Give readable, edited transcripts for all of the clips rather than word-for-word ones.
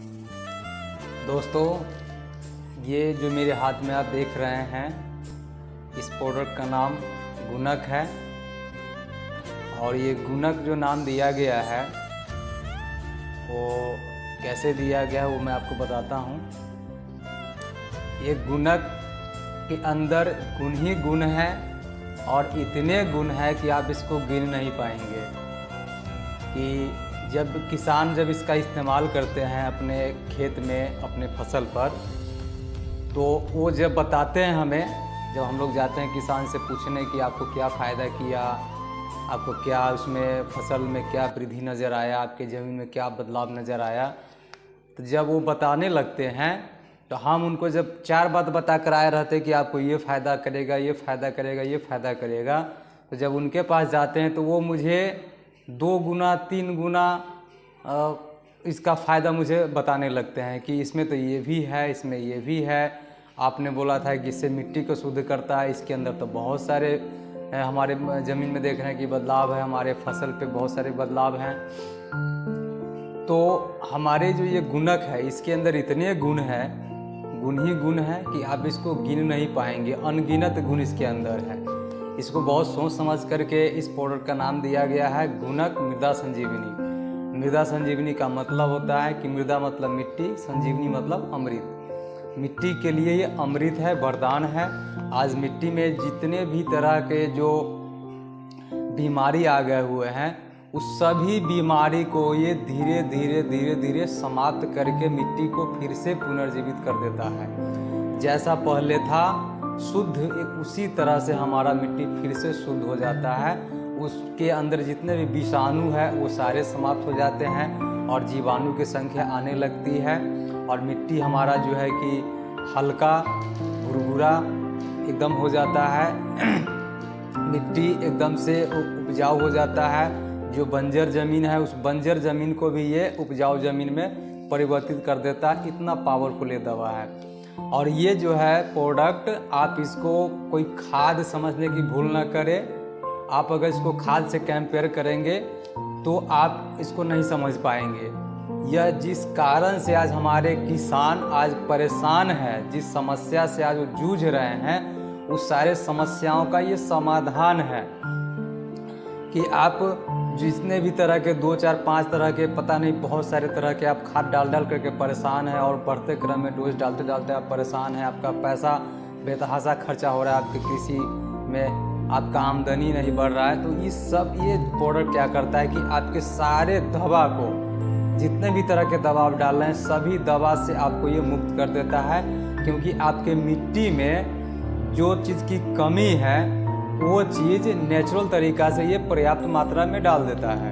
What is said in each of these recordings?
दोस्तों, ये जो मेरे हाथ में आप देख रहे हैं, इस प्रोडक्ट का नाम गुणक है। और ये गुणक जो नाम दिया गया है वो कैसे दिया गया है वो मैं आपको बताता हूँ। ये गुणक के अंदर गुण ही गुण है और इतने गुण है कि आप इसको गिन नहीं पाएंगे। कि जब किसान इसका इस्तेमाल करते हैं अपने खेत में, अपने फसल पर, तो वो जब बताते हैं हमें, जब हम लोग जाते हैं किसान से पूछने कि आपको क्या फ़ायदा किया, आपको क्या उसमें फसल में क्या वृद्धि नज़र आया, आपके ज़मीन में क्या बदलाव नज़र आया, तो जब वो बताने लगते हैं तो हम उनको जब 4 बात बता कर आए रहते कि आपको ये फ़ायदा करेगा, ये फ़ायदा करेगा, ये फ़ायदा करेगा, तो जब उनके पास जाते हैं तो वो मुझे 2 गुना 3 गुना इसका फ़ायदा मुझे बताने लगते हैं कि इसमें तो ये भी है, इसमें ये भी है, आपने बोला था कि इससे मिट्टी को शुद्ध करता है, इसके अंदर तो बहुत सारे हमारे ज़मीन में देख रहे हैं कि बदलाव है, हमारे फसल पे बहुत सारे बदलाव हैं। तो हमारे जो ये गुणक है, इसके अंदर इतने गुण हैं, गुण ही गुण है कि आप इसको गिन नहीं पाएंगे, अनगिनत गुण इसके अंदर है। इसको बहुत सोच समझ करके इस प्रोडक्ट का नाम दिया गया है गुणक मृदा संजीवनी। मृदा संजीवनी का मतलब होता है कि मृदा मतलब मिट्टी, संजीवनी मतलब अमृत। मिट्टी के लिए ये अमृत है, वरदान है। आज मिट्टी में जितने भी तरह के जो बीमारी आ गए हुए हैं, उस सभी बीमारी को ये धीरे धीरे धीरे धीरे समाप्त करके मिट्टी को फिर से पुनर्जीवित कर देता है। जैसा पहले था शुद्ध, एक उसी तरह से हमारा मिट्टी फिर से शुद्ध हो जाता है। उसके अंदर जितने भी विषाणु है वो सारे समाप्त हो जाते हैं और जीवाणु की संख्या आने लगती है और मिट्टी हमारा जो है कि हल्का भुरभुरा एकदम हो जाता है। मिट्टी एकदम से उपजाऊ हो जाता है। जो बंजर ज़मीन है उस बंजर ज़मीन को भी ये उपजाऊ ज़मीन में परिवर्तित कर देता है। इतना पावरफुल ये दवा है। और ये जो है प्रोडक्ट, आप इसको कोई खाद समझने की भूल ना करें। आप अगर इसको खाद से कंपेयर करेंगे तो आप इसको नहीं समझ पाएंगे। यह जिस कारण से आज हमारे किसान आज परेशान है, जिस समस्या से आज वो जूझ रहे हैं, उस सारे समस्याओं का ये समाधान है। कि आप जितने भी तरह के 2 4 5 तरह के पता नहीं बहुत सारे तरह के आप खाद डाल करके परेशान हैं और बढ़ते क्रम में डोज डालते डालते आप परेशान हैं, आपका पैसा बेतहाशा खर्चा हो रहा है, आपके कृषि में आपका आमदनी नहीं बढ़ रहा है, तो ये प्रोडक्ट क्या करता है कि आपके सारे दवा को, जितने भी तरह के दवा आप डाल रहे हैं, सभी दवा से आपको ये मुक्त कर देता है। क्योंकि आपके मिट्टी में जो चीज़ की कमी है वो चीज़ नेचुरल तरीक़ा से ये पर्याप्त मात्रा में डाल देता है।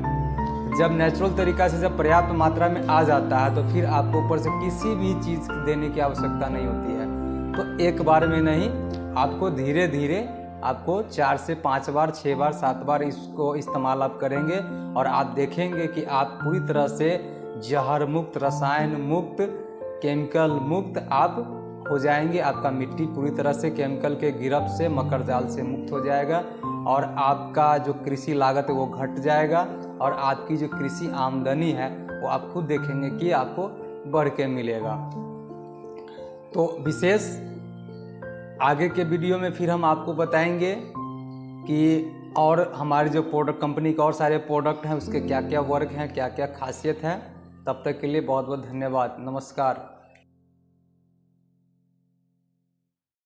जब नेचुरल तरीक़ा से जब पर्याप्त मात्रा में आ जाता है तो फिर आपको ऊपर से किसी भी चीज़ देने की आवश्यकता नहीं होती है। तो एक बार में नहीं, आपको धीरे धीरे आपको 4 से 5 बार, 6 बार, 7 बार इसको इस्तेमाल आप करेंगे और आप देखेंगे कि आप पूरी तरह से जहर मुक्त, रसायन मुक्त, केमिकल मुक्त आप हो जाएंगे। आपका मिट्टी पूरी तरह से केमिकल के गिरफ्त से, मकर जाल से मुक्त हो जाएगा और आपका जो कृषि लागत है वो घट जाएगा और आपकी जो कृषि आमदनी है वो आप खुद देखेंगे कि आपको बढ़ के मिलेगा। तो विशेष आगे के वीडियो में फिर हम आपको बताएंगे कि और हमारे जो प्रोडक्ट कंपनी के और सारे प्रोडक्ट हैं उसके क्या क्या वर्क हैं, क्या क्या खासियत है। तब तक के लिए बहुत बहुत धन्यवाद। नमस्कार।